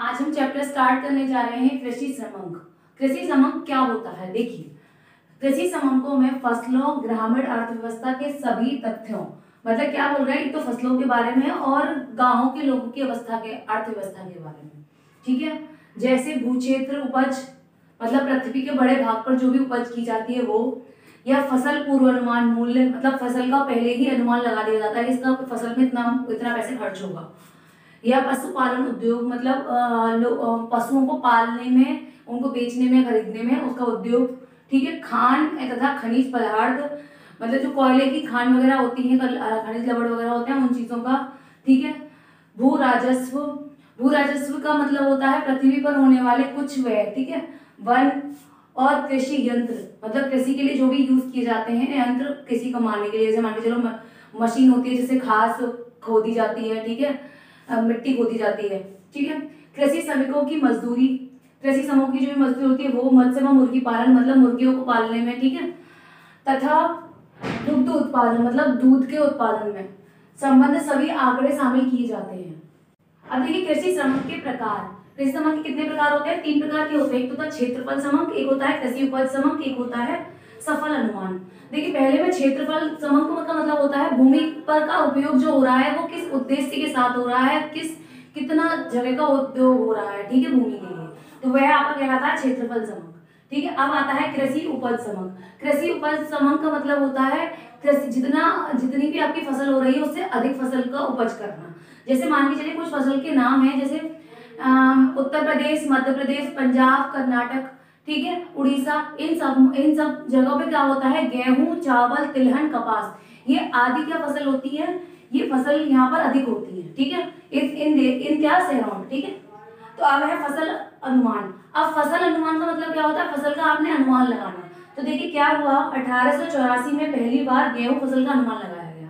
आज हम chapter start करने जा रहे हैं कृषि समंक। कृषि समंक क्या होता है? देखिए, कृषि समंकों में फसलों, ग्रामीण अर्थव्यवस्था के सभी तथ्यों, मतलब क्या बोल रहे हैं, एक तो फसलों के बारे में और गांवों के लोगों की अवस्था के अर्थव्यवस्था के बारे में। ठीक है, जैसे भूक्षेत्र, उपज, मतलब पृथ्वी के बड़े भाग पर जो भी उपज की जाती है वो, या फसल पूर्वानुमान मूल्य, मतलब फसल का पहले ही अनुमान लगा दिया जाता है कि इसका फसल में इतना पैसे खर्च होगा। या पशुपालन उद्योग, मतलब पशुओं को पालने में, उनको बेचने में, खरीदने में उसका उद्योग। ठीक है, खान तथा खनिज पदार्थ, मतलब जो कोयले की खान वगैरह होती है, खनिज लवण वगैरह होते हैं, उन चीजों का। ठीक है, भू राजस्व। भू राजस्व का मतलब होता है पृथ्वी पर होने वाले कुछ व्यय। ठीक है, वन और कृषि यंत्र, मतलब कृषि के लिए जो भी यूज किए जाते हैं यंत्र, कृषि कमाने के लिए, जैसे मान के चलो मशीन होती है जिससे घास खोदी जाती है। ठीक है, मिट्टी खोदी जाती है। ठीक है, कृषि श्रमिकों की मजदूरी, कृषि समूह की जो मजदूरी होती है वो मत्स्य व मुर्गी पालन, मतलब मुर्गियों को पालने में। ठीक है, तथा दुग्ध उत्पादन, मतलब दूध के उत्पादन में संबंध सभी आंकड़े शामिल किए जाते हैं। अब देखिए कृषि समंक के प्रकार। कृषि समंक के कितने प्रकार होते हैं? 3 प्रकार के होते हैं। एक होता है क्षेत्रफल समंक, एक होता है कृषि उपज समंक, एक होता है सफल अनुमान। देखिए पहले में क्षेत्रफल समंक का मतलब होता है भूमि पर का उपयोग जो हो रहा है वो किस उद्देश्य के साथ हो रहा है, कितना जगह का उपयोग हो रहा है। ठीक है, भूमि के लिए, तो वह आपका कहलाता है क्षेत्रफल समंक। ठीक है, अब आता है कृषि उपज समंक। कृषि उपज समंक का मतलब होता है कृषि जितनी भी आपकी फसल हो रही है उससे अधिक फसल का उपज करना। जैसे मान के चलिए कुछ फसल के नाम है, जैसे उत्तर प्रदेश, मध्य प्रदेश, पंजाब, कर्नाटक, ठीक है, उड़ीसा, इन सब जगहों पे क्या होता है, गेहूं, चावल, तिलहन, कपास, ये आदि क्या फसल होती है, ये फसल यहाँ पर अधिक होती है। ठीक है, इन क्या शहरों में। ठीक है, तो अब है फसल अनुमान। अब फसल अनुमान का मतलब क्या होता है, फसल का आपने अनुमान लगाना। तो देखिए क्या हुआ, 1884 में पहली बार गेहूं फसल का अनुमान लगाया गया।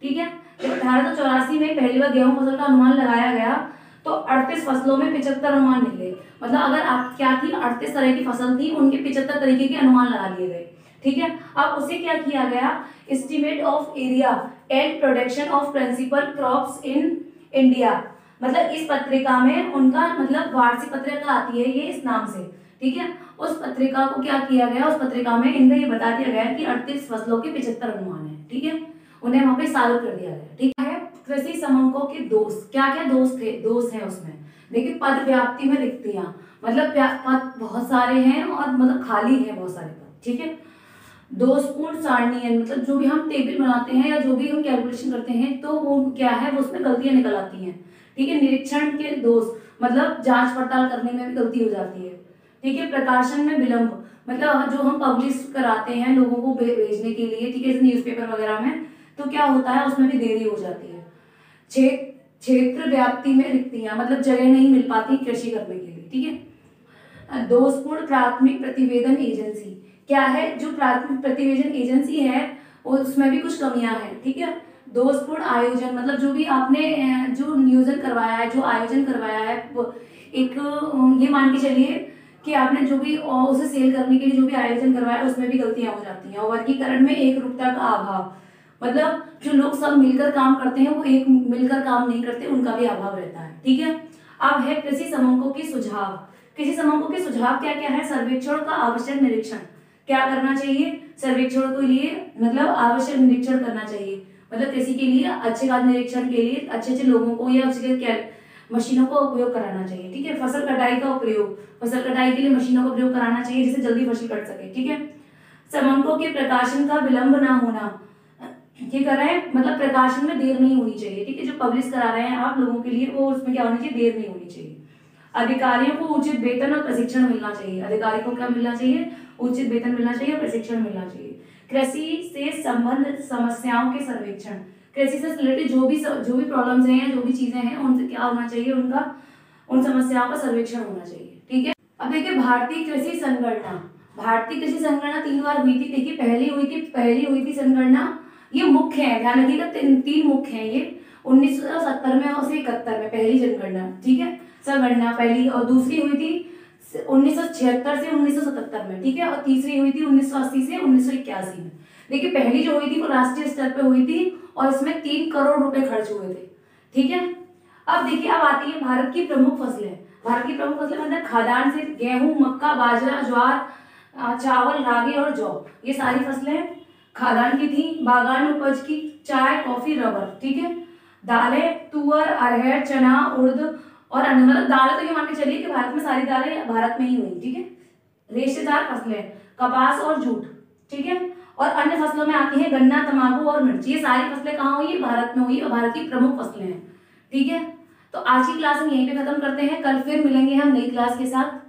ठीक है, जब 1884 में पहली बार गेहूं फसल का अनुमान लगाया गया तो 38 फसलों में 75 अनुमान निकले। मतलब अगर आप क्या थी, 38 तरह की फसल थी, उनके 75 तरीके के अनुमान लगा लिए गए। ठीक है, अब उसे क्या किया गया, estimate of area and production of principal crops in India, मतलब इस पत्रिका में उनका, मतलब वार्षिक पत्रिका आती है ये इस नाम से। ठीक है, उस पत्रिका को क्या किया गया, उस पत्रिका में इनका ये बता दिया गया कि 38 फसलों के 75 अनुमान है। ठीक है, उन्हें वहां पे साबित कर दिया गया। ठीक है, कृषि समंकों के दोष, क्या क्या दोष है उसमें। देखिए पद व्याप्ति में रिक्तियां, मतलब पद बहुत सारे हैं और मतलब खाली है बहुत सारे पद। ठीक है, दोषपूर्ण सारणी, मतलब जो भी हम टेबल बनाते हैं या जो भी हम कैलकुलेशन करते हैं तो वो क्या है, वो उसमें गलतियां निकल आती हैं। ठीक है, निरीक्षण के दोष, मतलब जांच पड़ताल करने में भी गलती हो जाती है। ठीक है, प्रकाशन में विलंब, मतलब जो हम पब्लिश कराते हैं लोगों को भेजने के लिए, ठीक है, न्यूज़पेपर वगैरह में, तो क्या होता है उसमें भी देरी हो जाती है। क्षेत्र व्याप्ति में रिक्तियां, मतलब जगह नहीं मिल पाती कृषि करने के लिए। ठीक है, दोषपूर्ण प्राथमिक प्रतिवेदन एजेंसी, क्या है, जो प्राथमिक प्रतिवेदन एजेंसी है उसमें भी कुछ कमियां हैं। ठीक है, दोषपूर्ण आयोजन, मतलब जो भी आपने जो नियोजन करवाया है, जो आयोजन करवाया है, एक ये मान के चलिए कि आपने जो भी उसे सेल करने के लिए जो भी आयोजन करवाया उसमें भी गलतियां हो जाती हैं। और वर्गीकरण में एक रूपता का अभाव, मतलब जो लोग सब मिलकर काम करते हैं वो एक मिलकर काम नहीं करते, उनका भी अभाव रहता है। ठीक है, अब है कृषि समंकों के सुझाव। कृषि समंकों के सुझाव क्या क्या है, सर्वेक्षण का आवश्यक निरीक्षण, क्या करना चाहिए, सर्वेक्षण के लिए मतलब आवश्यक निरीक्षण करना चाहिए, मतलब कृषि के लिए अच्छे खाद निरीक्षण के लिए अच्छे लोगों को या अच्छे मशीनों का उपयोग कराना चाहिए। ठीक है, फसल कटाई का उपयोग, फसल कटाई के लिए मशीनों का उपयोग कराना चाहिए जिससे जल्दी फसल कट सके। ठीक है, समंकों के प्रकाशन का विलंब ना होना, ये कर रहे हैं, मतलब प्रकाशन में देर नहीं होनी चाहिए। ठीक है, जो पब्लिश करा रहे हैं आप लोगों के लिए वो उसमें क्या होनी चाहिए, देर नहीं होनी चाहिए। अधिकारियों को उचित वेतन और प्रशिक्षण मिलना चाहिए, अधिकारी को क्या मिलना चाहिए, उचित वेतन मिलना चाहिए, प्रशिक्षण मिलना चाहिए। कृषि से संबंधित समस्याओं के सर्वेक्षण, कृषि से रिलेटेड जो भी प्रॉब्लम्स हैं, जो भी चीजें हैं, उनसे क्या होना चाहिए, उन समस्याओं का सर्वेक्षण होना चाहिए। ठीक है, अब देखिए भारतीय कृषि संगणना। भारतीय कृषि संगणना 3 बार हुई थी। देखिए पहली हुई थी संगणना, ये मुख्य है, ध्यान रखिएगा, 3 मुख्य है ये, 1970 में और 71 में पहली जनगणना। ठीक है, संगणना पहली, और दूसरी हुई थी 1976 से 1977 में। ठीक है, और तीसरी हुई थी 1980 से 1981 में। देखिए पहली जो हुई थी वो राष्ट्रीय स्तर पे हुई थी और इसमें 3 करोड़ रुपए खर्च हुए थे। ठीक है, अब देखिए अब आती है भारत की प्रमुख फसलें। भारत की प्रमुख फसलें मतलब खाद्यान्न से गेहूं, मक्का, बाजरा, ज्वार, चावल, रागी और जौ, ये सारी फसलें खाद्यान्न की थी। बागान उपज की चाय, कॉफी, रबर, ठीक है। दालें तुअर, अरहर, चना, उड़द और अन्य, मतलब दालें तो ये मान के चलिए कि भारत में सारी दालें भारत में ही हुई, ठीक है। रेशेदार फसलें कपास और जूट, ठीक है। और अन्य फसलों में आती है गन्ना, तंबाकू और मिर्च, ये सारी फसलें कहाँ हुई है? भारत में हुई और भारत की प्रमुख फसलें हैं, ठीक है। तो आज की क्लास हम यहीं पे खत्म करते हैं, कल फिर मिलेंगे हम नई क्लास के साथ।